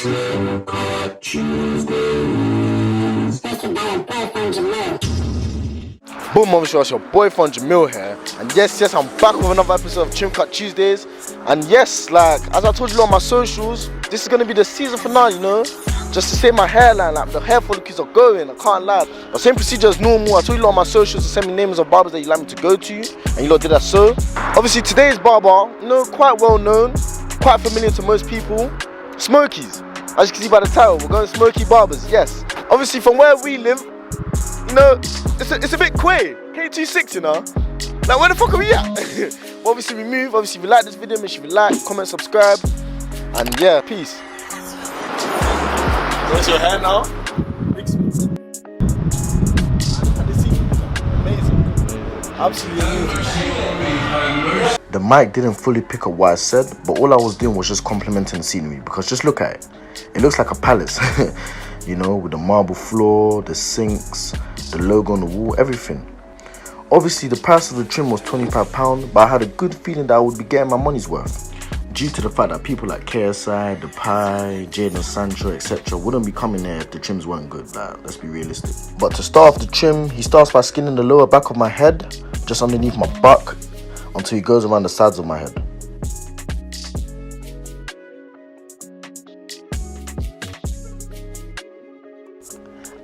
Boom, mom, show us your boyfriend Jamil here, and yes, I'm back with another episode of Trim Cut Tuesdays. And yes, like as I told you on my socials, this is gonna be the season finale, you know. Just to save my hairline, like the hair follicles are going. I can't lie. The same procedure as normal. I told you on my socials to send me names of barbers that you'd like me to go to, and you lot did that. So obviously today's barber, you know, quite well known, quite familiar to most people. Smokey's. As you can see by the title, we're going Smokey Barbers. Yes. Obviously from where we live, you know, it's a bit queer. K26, you know. Like, where the fuck are we at? Well, obviously we move. Obviously if you like this video, make sure you like, comment, subscribe, and yeah, peace. What's your hair now? Amazing. Absolutely amazing. The mic didn't fully pick up what I said, but all I was doing was just complimenting the scenery, because just look at it. It looks like a palace. You know, with the marble floor, the sinks, the logo on the wall, everything. Obviously, the price of the trim was £25, but I had a good feeling that I would be getting my money's worth, due to the fact that people like KSI, The Pie, Jaden Sancho, etc. wouldn't be coming here if the trims weren't good. Like, let's be realistic. But to start off the trim, he starts by skinning the lower back of my head, just underneath my butt, until he goes around the sides of my head.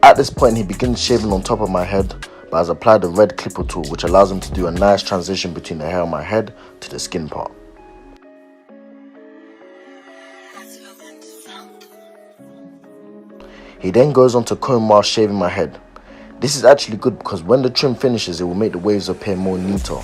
At this point, he begins shaving on top of my head, but has applied the red clipper tool, which allows him to do a nice transition between the hair on my head to the skin part. He then goes on to comb while shaving my head. This is actually good because when the trim finishes, it will make the waves appear more neater.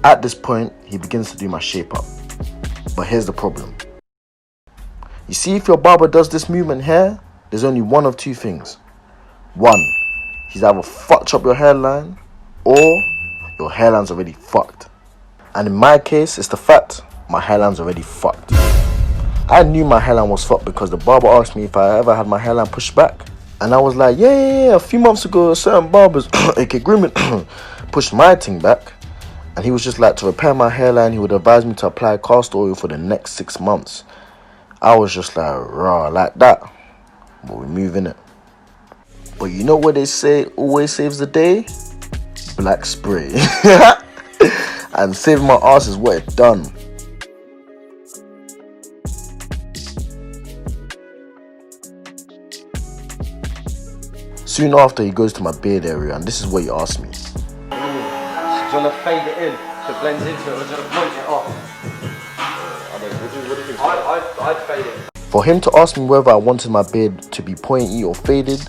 At this point, he begins to do my shape up. But here's the problem. You see, if your barber does this movement here, there's only one of two things. One, he's either fucked up your hairline, or your hairline's already fucked. And in my case, it's the fact my hairline's already fucked. I knew my hairline was fucked because the barber asked me if I ever had my hairline pushed back. And I was like, yeah. A few months ago, certain barbers, aka grooming, pushed my thing back. And he was just like, to repair my hairline, he would advise me to apply castor oil for the next 6 months. I was just like, raw, like that. But we're moving it. But you know what they say always saves the day? Black spray. And saving my ass is what it done. Soon after, he goes to my beard area, and this is what he asked me. Do you want to fade it in to blend into it, or do you want to point it off? I don't know, what do you think? I'd fade it. For him to ask me whether I wanted my beard to be pointy or faded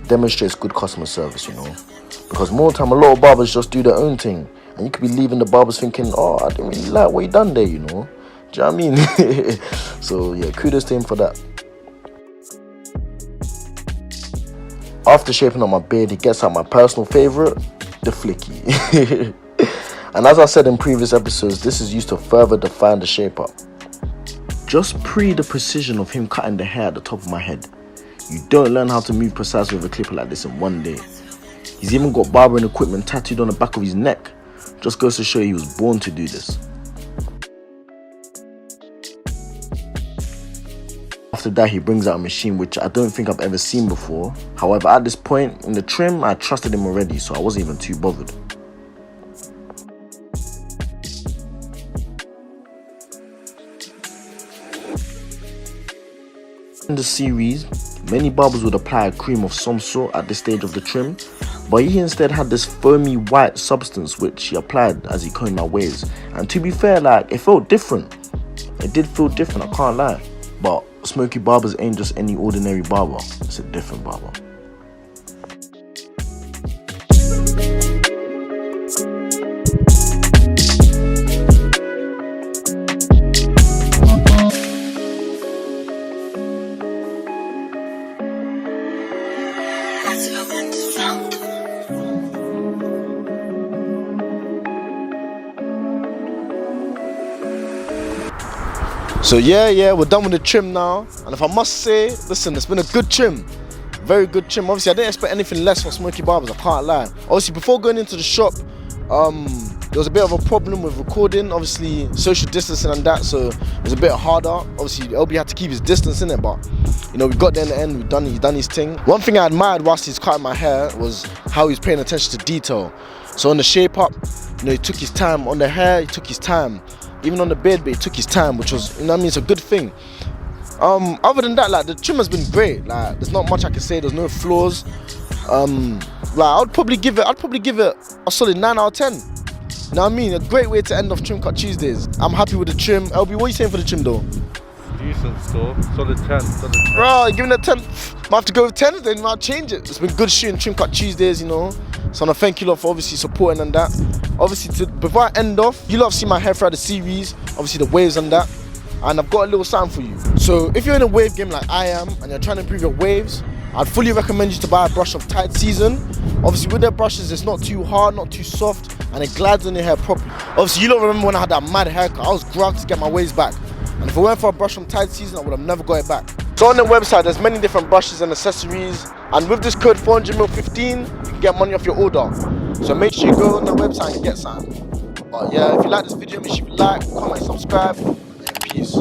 demonstrates good customer service, you know. Because more time, a lot of barbers just do their own thing, and you could be leaving the barbers thinking, oh, I didn't really like what you done there, you know. Do you know what I mean? So yeah, kudos to him for that. After shaping up my beard, he gets out my personal favourite, the flicky. And as I said in previous episodes, this is used to further define the shape up. Just pre the precision of him cutting the hair at the top of my head. You don't learn how to move precisely with a clipper like this in one day. He's even got barbering equipment tattooed on the back of his neck. Just goes to show you he was born to do this. After that, he brings out a machine which I don't think I've ever seen before. However, at this point in the trim, I trusted him already, so I wasn't even too bothered. In the series, many barbers would apply a cream of some sort at this stage of the trim, but he instead had this foamy white substance which he applied as he combed my waves. And to be fair, like, it felt different. It did feel different, I can't lie. But Smokey Barbers ain't just any ordinary barber, it's a different barber. So yeah, we're done with the trim now. And if I must say, listen, it's been a good trim. Very good trim. Obviously, I didn't expect anything less from Smokey Barbers, I can't lie. Obviously, before going into the shop, there was a bit of a problem with recording, obviously social distancing and that, so it was a bit harder. Obviously, LB had to keep his distance in it, but you know, we got there in the end, he's done his thing. One thing I admired whilst he's cutting my hair was how he's paying attention to detail. So on the shape up, you know, he took his time. On the hair, he took his time. Even on the beard, but he took his time, which was, you know what I mean, it's a good thing. Other than that, like, the trim has been great. Like, there's not much I can say, there's no flaws. Like, I'd probably give it a solid 9 out of 10. You know what I mean? A great way to end off Trim Cut Tuesdays. I'm happy with the trim. LB, what are you saying for the trim though? Decent still. Solid 10. Solid 10. Bro, giving it a 10. Might have to go with 10, then I'll change it. It's been good shooting Trim Cut Tuesdays, you know. So I want to thank you lot for obviously supporting and that. Obviously, before I end off, you lot have seen my hair throughout the series, obviously the waves and that. And I've got a little something for you. So if you're in a wave game like I am, and you're trying to improve your waves, I'd fully recommend you to buy a brush of Tide Season. Obviously with their brushes, it's not too hard, not too soft, and it glides on your hair properly. Obviously you don't remember when I had that mad haircut, I was grabbed to get my waves back. And if I went for a brush from Tide Season, I would have never got it back. So on the website, there's many different brushes and accessories. And with this code 400mil15, you can get money off your order. So make sure you go on the website and get some. But yeah, if you like this video, make sure you like, comment, subscribe, and peace.